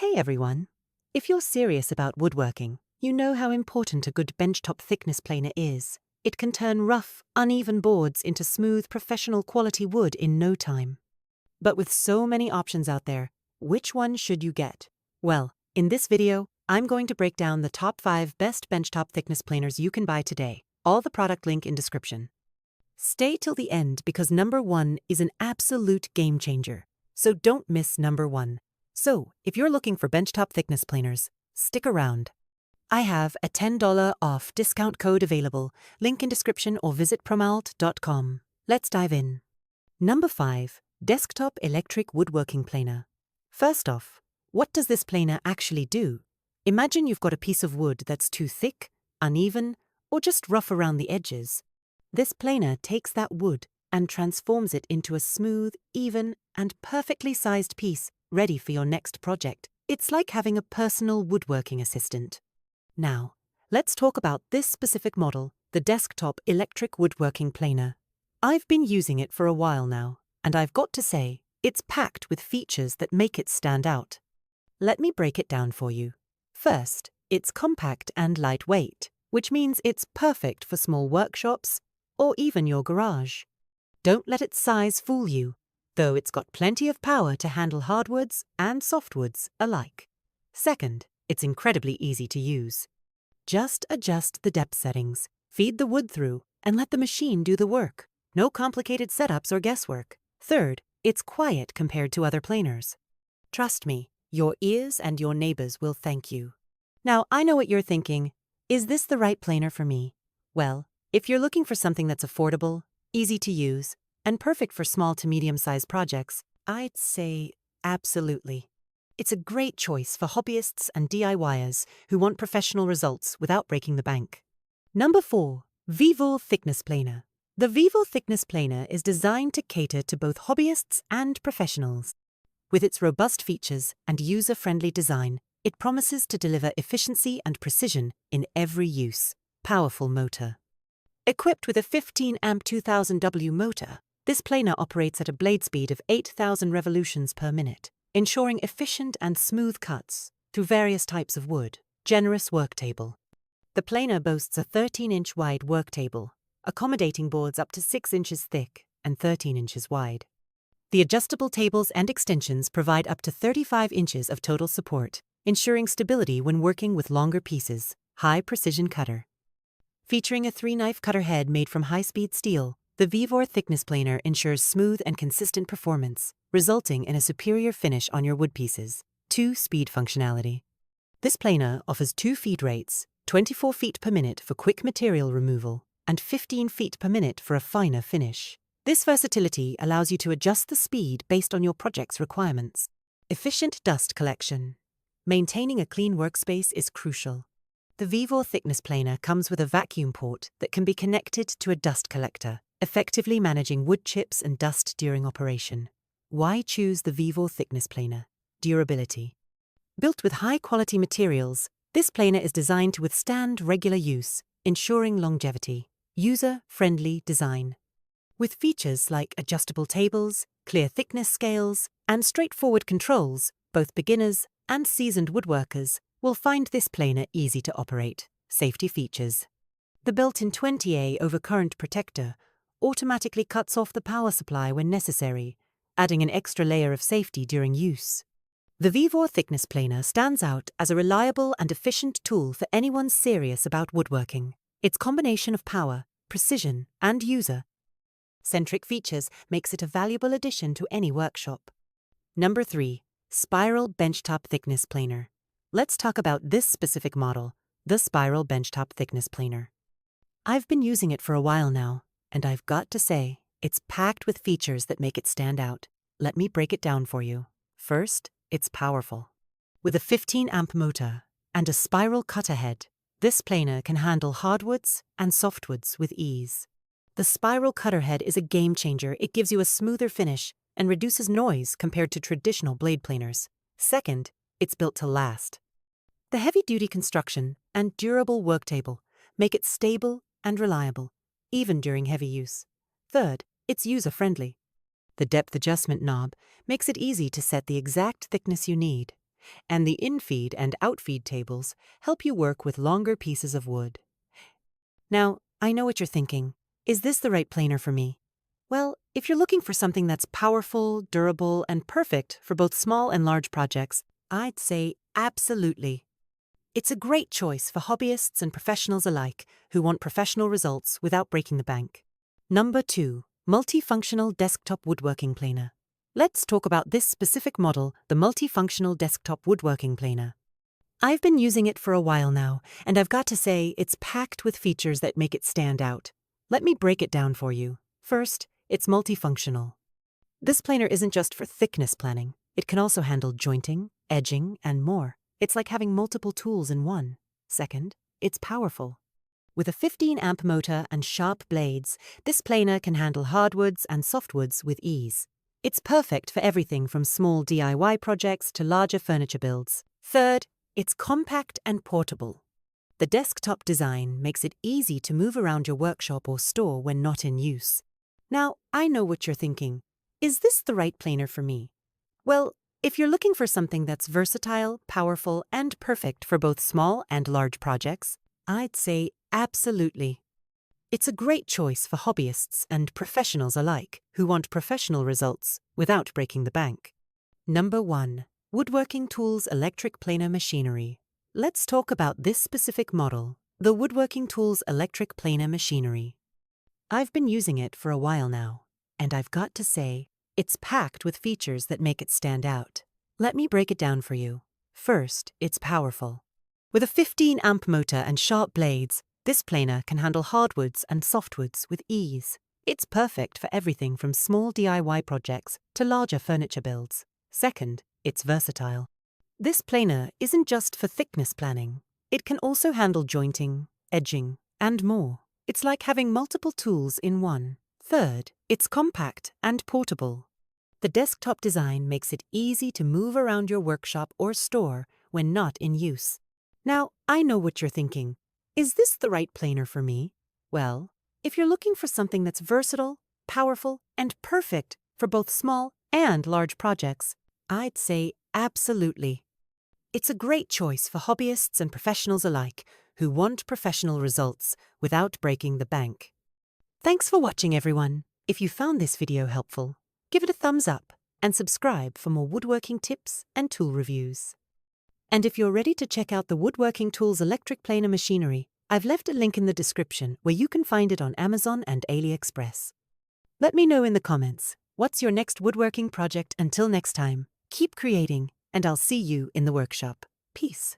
Hey everyone! If you're serious about woodworking, you know how important a good benchtop thickness planer is. It can turn rough, uneven boards into smooth, professional quality wood in no time. But with so many options out there, which one should you get? Well, in this video, I'm going to break down the top 5 best benchtop thickness planers you can buy today. All the product link in description. Stay till the end because number 1 is an absolute game changer. So don't miss number 1. So, if you're looking for benchtop thickness planers, stick around. I have a $10 off discount code available, link in description or visit promalt.com. Let's dive in. Number 5. Desktop Electric Woodworking Planer. First off, what does this planer actually do? Imagine you've got a piece of wood that's too thick, uneven, or just rough around the edges. This planer takes that wood and transforms it into a smooth, even, and perfectly sized piece ready for your next project. It's like having a personal woodworking assistant. Now, let's talk about this specific model, the Desktop Electric Woodworking Planer. I've been using it for a while now, and I've got to say, it's packed with features that make it stand out. Let me break it down for you. First, it's compact and lightweight, which means it's perfect for small workshops or even your garage. Don't let its size fool you, though it's got plenty of power to handle hardwoods and softwoods alike. Second, it's incredibly easy to use. Just adjust the depth settings, feed the wood through, and let the machine do the work. No complicated setups or guesswork. Third, it's quiet compared to other planers. Trust me, your ears and your neighbors will thank you. Now, I know what you're thinking. Is this the right planer for me? Well, if you're looking for something that's affordable, easy to use, and perfect for small to medium-sized projects, I'd say absolutely. It's a great choice for hobbyists and DIYers who want professional results without breaking the bank. Number 4. Vevor Thickness Planer. The Vevor Thickness Planer is designed to cater to both hobbyists and professionals. With its robust features and user-friendly design, it promises to deliver efficiency and precision in every use. Powerful motor. Equipped with a 15-amp 2000W motor, this planer operates at a blade speed of 8,000 revolutions per minute, ensuring efficient and smooth cuts through various types of wood. Generous work table. The planer boasts a 13-inch wide work table, accommodating boards up to 6 inches thick and 13 inches wide. The adjustable tables and extensions provide up to 35 inches of total support, ensuring stability when working with longer pieces. High-precision cutter. Featuring a 3-knife cutter head made from high-speed steel, the Vevor Thickness Planer ensures smooth and consistent performance, resulting in a superior finish on your wood pieces. 2. Speed functionality. This planer offers 2 feed rates, 24 feet per minute for quick material removal, and 15 feet per minute for a finer finish. This versatility allows you to adjust the speed based on your project's requirements. Efficient dust collection. Maintaining a clean workspace is crucial. The Vevor Thickness Planer comes with a vacuum port that can be connected to a dust collector, effectively managing wood chips and dust during operation. Why choose the Vevor Thickness Planer? Durability. Built with high-quality materials, this planer is designed to withstand regular use, ensuring longevity. User-friendly design. With features like adjustable tables, clear thickness scales, and straightforward controls, both beginners and seasoned woodworkers will find this planer easy to operate. Safety features. The built-in 20A overcurrent protector automatically cuts off the power supply when necessary, adding an extra layer of safety during use. The Vevor Thickness Planer stands out as a reliable and efficient tool for anyone serious about woodworking. Its combination of power, precision, and user-centric features makes it a valuable addition to any workshop. Number 3. Spiral Benchtop Thickness Planer. Let's talk about this specific model, the Spiral Benchtop Thickness Planer. I've been using it for a while now, and I've got to say, it's packed with features that make it stand out. Let me break it down for you. First, it's powerful. With a 15-amp motor and a spiral cutter head, this planer can handle hardwoods and softwoods with ease. The spiral cutter head is a game changer. It gives you a smoother finish and reduces noise compared to traditional blade planers. Second, it's built to last. The heavy-duty construction and durable work table make it stable and reliable, even during heavy use. Third, it's user-friendly. The depth adjustment knob makes it easy to set the exact thickness you need, and the infeed and outfeed tables help you work with longer pieces of wood. Now, I know what you're thinking. Is this the right planer for me? Well, if you're looking for something that's powerful, durable, and perfect for both small and large projects, I'd say absolutely. It's a great choice for hobbyists and professionals alike who want professional results without breaking the bank. Number 2. Multifunctional Desktop Woodworking Planer. Let's talk about this specific model, the Multifunctional Desktop Woodworking Planer. I've been using it for a while now, and I've got to say it's packed with features that make it stand out. Let me break it down for you. First, it's multifunctional. This planer isn't just for thickness planning. It can also handle jointing, edging, and more. It's like having multiple tools in one. Second, it's powerful. With a 15-amp motor and sharp blades, this planer can handle hardwoods and softwoods with ease. It's perfect for everything from small DIY projects to larger furniture builds. Third, it's compact and portable. The desktop design makes it easy to move around your workshop or store when not in use. Now, I know what you're thinking. Is this the right planer for me? Well, if you're looking for something that's versatile, powerful, and perfect for both small and large projects, I'd say absolutely. It's a great choice for hobbyists and professionals alike who want professional results without breaking the bank. Number 1. Woodworking Tools Electric Planer Machinery. Let's talk about this specific model, the Woodworking Tools Electric Planer Machinery. I've been using it for a while now, and I've got to say, it's packed with features that make it stand out. Let me break it down for you. First, it's powerful. With a 15-amp motor and sharp blades, this planer can handle hardwoods and softwoods with ease. It's perfect for everything from small DIY projects to larger furniture builds. Second, it's versatile. This planer isn't just for thickness planning. It can also handle jointing, edging, and more. It's like having multiple tools in one. Third, it's compact and portable. The desktop design makes it easy to move around your workshop or store when not in use. Now, I know what you're thinking. Is this the right planer for me? Well, if you're looking for something that's versatile, powerful, and perfect for both small and large projects, I'd say absolutely. It's a great choice for hobbyists and professionals alike who want professional results without breaking the bank. Thanks for watching, everyone. If you found this video helpful, give it a thumbs up and subscribe for more woodworking tips and tool reviews. And if you're ready to check out the Woodworking Tools Electric Planer Machinery, I've left a link in the description where you can find it on Amazon and AliExpress. Let me know in the comments, what's your next woodworking project? Until next time, keep creating, and I'll see you in the workshop. Peace.